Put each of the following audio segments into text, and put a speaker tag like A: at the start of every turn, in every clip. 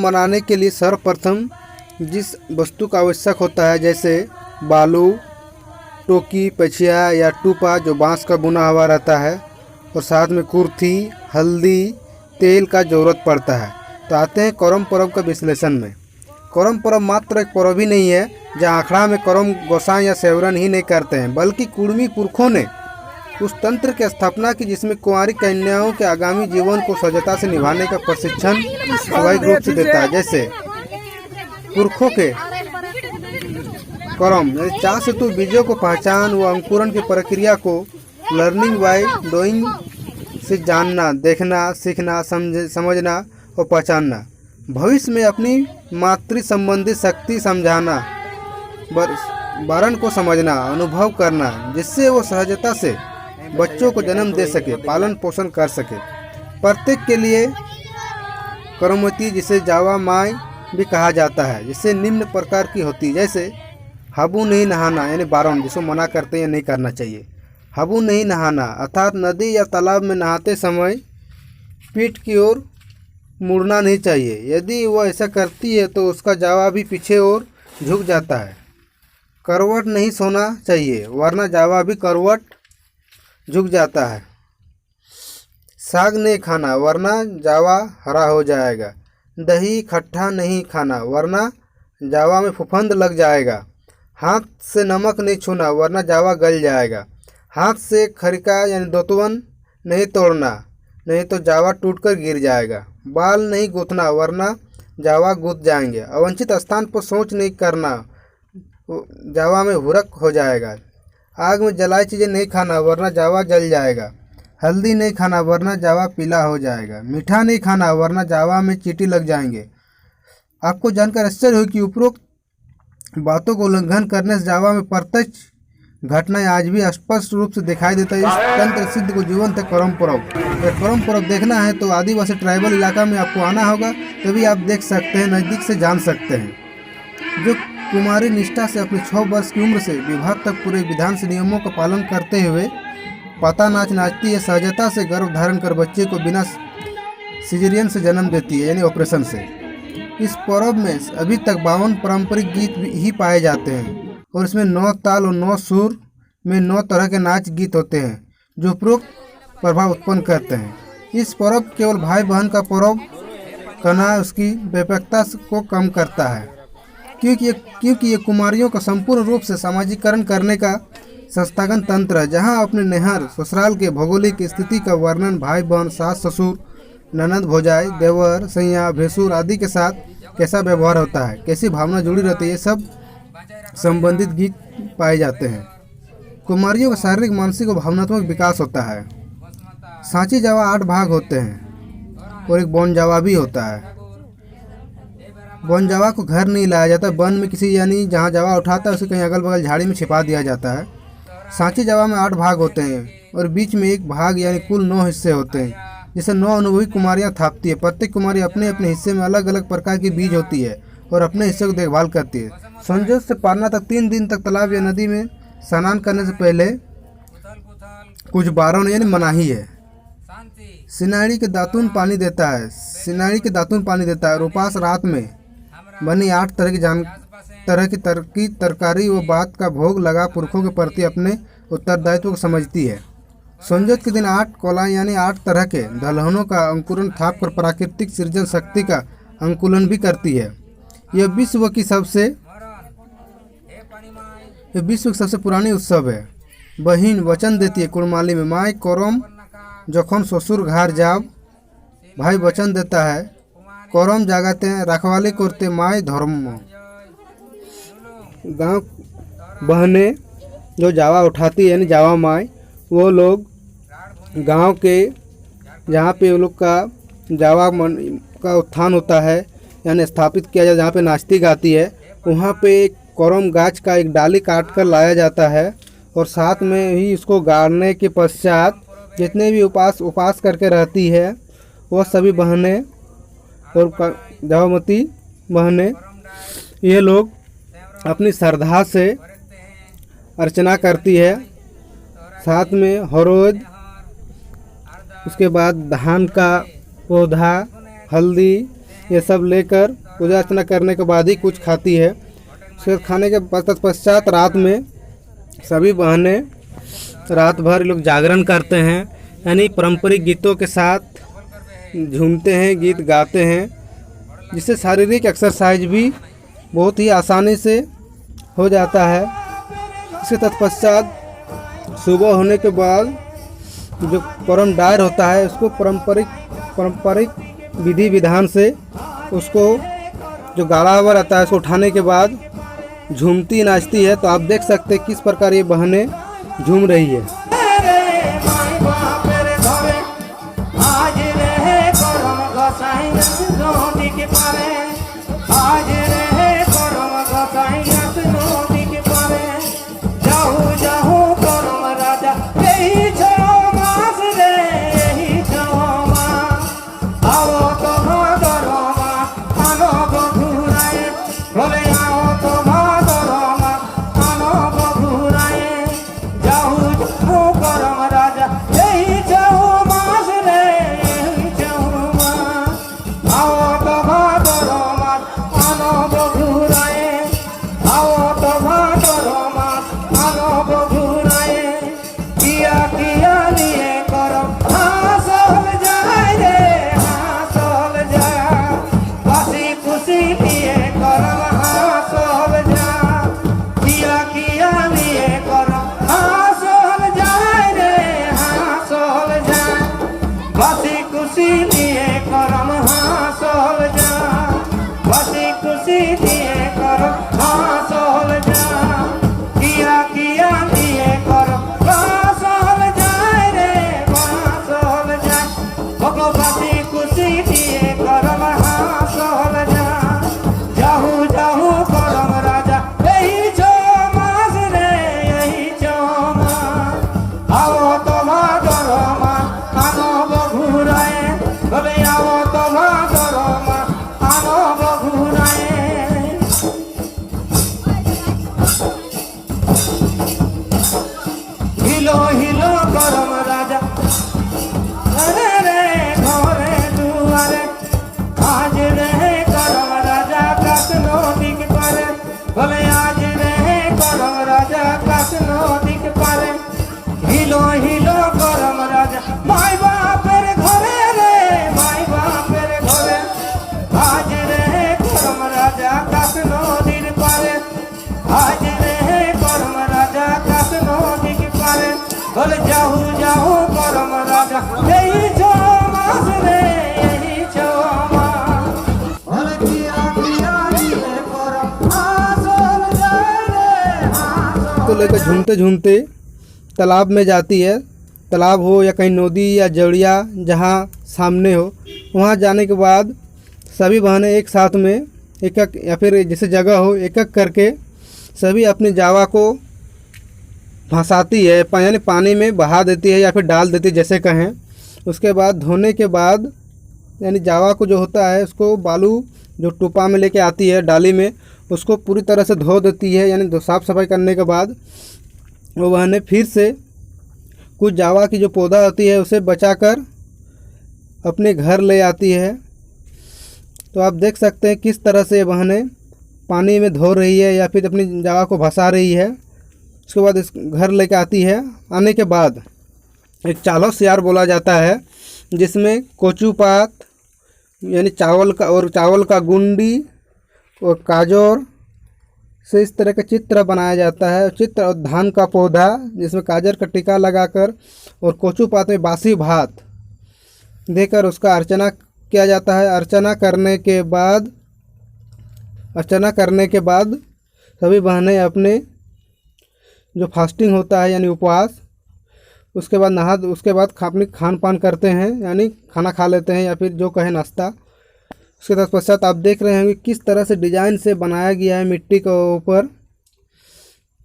A: बनाने के लिए सर्वप्रथम जिस वस्तु का आवश्यक होता है, जैसे बालू, टोकी, पछिया या टूपा जो बांस का बुना हुआ रहता है, और साथ में कुर्थी, हल्दी, तेल का ज़रूरत पड़ता है। तो आते हैं करम पर्व का विश्लेषण में। करम पर्व मात्र एक पर्व ही नहीं है जहाँ आखड़ा में करम गोसाई या सेवरन ही नहीं करते हैं, बल्कि कुर्मी पुरखों ने उस तंत्र की स्थापना की जिसमें कुंवारी कन्याओं के आगामी जीवन को सजगता से निभाने का प्रशिक्षण स्वाभाविक रूप से देता है। जैसे पुरखों के करम चार से तो बीजों को पहचान व अंकुरण की प्रक्रिया को लर्निंग बाय डूइंग से जानना, देखना, सीखना, समझना और पहचानना, भविष्य में अपनी मातृ संबंधी शक्ति समझाना, वरण को समझना, अनुभव करना, जिससे वो सहजता से बच्चों को जन्म दे सके, पालन पोषण कर सके। प्रत्येक के लिए करमवती, जिसे जावा माई भी कहा जाता है, जिससे निम्न प्रकार की होती है। जैसे हाबू नहीं नहाना यानी बारण, जिसको मना करते हैं नहीं करना चाहिए। हाबू नहीं नहाना अर्थात नदी या तालाब में नहाते समय पीठ की ओर मुड़ना नहीं चाहिए। यदि वह ऐसा करती है तो उसका जावा भी पीछे ओर झुक जाता है। करवट नहीं सोना चाहिए, वरना जावा भी करवट झुक जाता है। साग नहीं खाना, वरना जावा हरा हो जाएगा। दही खट्टा नहीं खाना, वरना जावा में फफूंद लग जाएगा। हाथ से नमक नहीं छूना, वरना जावा गल जाएगा। हाथ से खरिका यानी दोतवन नहीं तोड़ना, नहीं तो जावा टूटकर गिर जाएगा। बाल नहीं गूंथना, वरना जावा गूंथ जाएंगे। अवांछित स्थान पर शौच नहीं करना, जावा में हुरक हो जाएगा। आग में जलाई चीज़ें नहीं खाना, वरना जावा जल जाएगा। हल्दी नहीं खाना, वरना जावा पीला हो जाएगा। मीठा नहीं खाना, वरना जावा में चींटी लग जाएंगे। आपको जानकर आश्चर्य हो कि उपरोक्त बातों को उल्लंघन करने से जावा में प्रत्यक्ष घटनाएं आज भी स्पष्ट रूप से दिखाई देता है। इस तंत्र सिद्ध को जीवंत करम पर्व। अगर करम पर्व देखना है तो आदिवासी ट्राइबल इलाका में आपको आना होगा, तभी आप देख सकते हैं, नज़दीक से जान सकते हैं। जो कुमारी निष्ठा से अपनी 6 वर्ष की उम्र से विवाह तक पूरे विधान से नियमों का पालन करते हुए पता नाच नाचती है, सहजता से गर्भ धारण कर बच्चे को बिना सिजेरियन से जन्म देती है, यानी ऑपरेशन से। इस पर्व में अभी तक 52 पारंपरिक गीत ही पाए जाते हैं, और इसमें 9 ताल और 9 सुर में 9 तरह के नाच गीत होते हैं जो उपरोक्त प्रभाव उत्पन्न करते हैं। इस पर्व केवल भाई बहन का पर्व कहना उसकी व्यापकता को कम करता है, क्योंकि ये कुमारियों का संपूर्ण रूप से सामाजिकरण करने का संस्थागत तंत्र है, जहां अपने नैहर ससुराल के भौगोलिक स्थिति का वर्णन भाई बहन, सास ससुर, ननद भौजाई, देवर, सैया, भैंसुर आदि के साथ कैसा व्यवहार होता है, कैसी भावना जुड़ी रहती है, ये सब संबंधित गीत पाए जाते हैं। कुमारियों का शारीरिक, मानसिक और भावनात्मक विकास होता है। सांची जावा 8 भाग होते हैं और एक बौन जावा भी होता है। बौन जावा को घर नहीं लाया जाता, वन में किसी यानी जहाँ जावा उठाता है उसे कहीं अगल बगल झाड़ी में छिपा दिया जाता है। सांची जावा में 8 भाग होते हैं और बीच में एक भाग यानी कुल 9 हिस्से होते हैं, जिसे 9 अनुभवी कुमारियाँ थापती है। प्रत्येक कुमारी अपने अपने हिस्से में अलग अलग प्रकार की बीज होती है और अपने हिस्से को देखभाल करती है। संजोग से पारना तक 3 दिन तक तालाब या नदी में स्नान करने से पहले कुछ बारण यानी मनाही है। सिनाड़ी के दातून पानी देता है, सिनाड़ी के दातून पानी देता है। उपास रात में बनी 8 तरह की तरकारी व बात का भोग लगा पुरखों के प्रति अपने उत्तरदायित्व को समझती है। संजोग के दिन 8 कोला यानी 8 तरह के दलहनों का अंकुरण थाप कर प्राकृतिक सृजन शक्ति का अंकुलन भी करती है। यह विश्व की सबसे पुरानी उत्सव है। बहिन वचन देती है कुड़माली में, माई करम जखन ससुर घर जाब, भाई वचन देता है, करम जागाते हैं रखवाली करते माई धर्म। गांव बहने जो जावा उठाती है यानी जावा माई, वो लोग गांव के जहाँ पे वो लोग का जावा का उत्थान होता है यानी स्थापित किया जाता है, जहाँ पे नाचती गाती है, वहाँ पे एक करम गाछ का एक डाली काट कर लाया जाता है और साथ में ही इसको गाड़ने के पश्चात जितने भी उपास करके रहती है वो सभी बहनें और जावामती बहनें ये लोग अपनी श्रद्धा से अर्चना करती है। साथ में हरोद, उसके बाद धान का पौधा, हल्दी ये सब लेकर पूजा अर्चना करने के बाद ही कुछ खाती है। उसके खाने के पश्चात रात में सभी बहनें रात भर लोग जागरण करते हैं, यानी पारंपरिक गीतों के साथ झूमते हैं, गीत गाते हैं, जिससे शारीरिक एक्सरसाइज भी बहुत ही आसानी से हो जाता है। इसके तत्पश्चात सुबह होने के बाद जो परम डायर होता है उसको पारंपरिक विधि विधान से उसको जो गाड़ा हुआ रहता है उसको उठाने के बाद झूमती नाचती है। तो आप देख सकते हैं किस प्रकार ये बहनें झूम रही है। तो लेकर झूमते झूमते तालाब में जाती है। तालाब हो या कहीं नदी या जड़िया जहाँ सामने हो, वहाँ जाने के बाद सभी बहनें एक साथ में एक एक या फिर जैसे जगह हो एक एक करके सभी अपनी जावा को भसाती है, यानी पानी में बहा देती है या फिर डाल देती है जैसे कहें। उसके बाद धोने के बाद यानी जावा को जो होता है उसको बालू जो टोपा में लेके आती है डाली में, उसको पूरी तरह से धो देती है। यानी साफ़ सफाई करने के बाद वो बहनें फिर से कुछ जावा की जो पौधा होती है उसे बचाकर अपने घर ले आती है। तो आप देख सकते हैं किस तरह से बहनें पानी में धो रही है या फिर अपनी जावा को भसा रही है। उसके बाद इस घर लेके आती है। आने के बाद एक चालो सियार बोला जाता है, जिसमें कोचू पात यानी चावल का गुंडी और काजोर से इस तरह का चित्र बनाया जाता है। चित्र और धान का पौधा जिसमें काजर का टीका लगाकर और कोचू पात में बासी भात देकर उसका अर्चना किया जाता है। अर्चना करने के बाद सभी बहनें अपने जो फास्टिंग होता है यानी उपवास, उसके बाद अपनी खान पान करते हैं, यानी खाना खा लेते हैं या फिर जो कहे नाश्ता। उसके तत्पश्चात आप देख रहे हैं कि किस तरह से डिजाइन से बनाया गया है मिट्टी के ऊपर।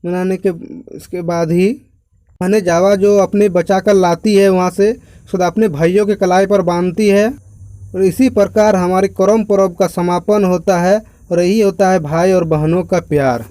A: बनाने के इसके बाद ही मैंने जावा जो अपने बचा कर लाती है वहाँ से खुद अपने भाइयों के कलाई पर बांधती है। और इसी प्रकार हमारे करम पर्व का समापन होता है और यही होता है भाई और बहनों का प्यार।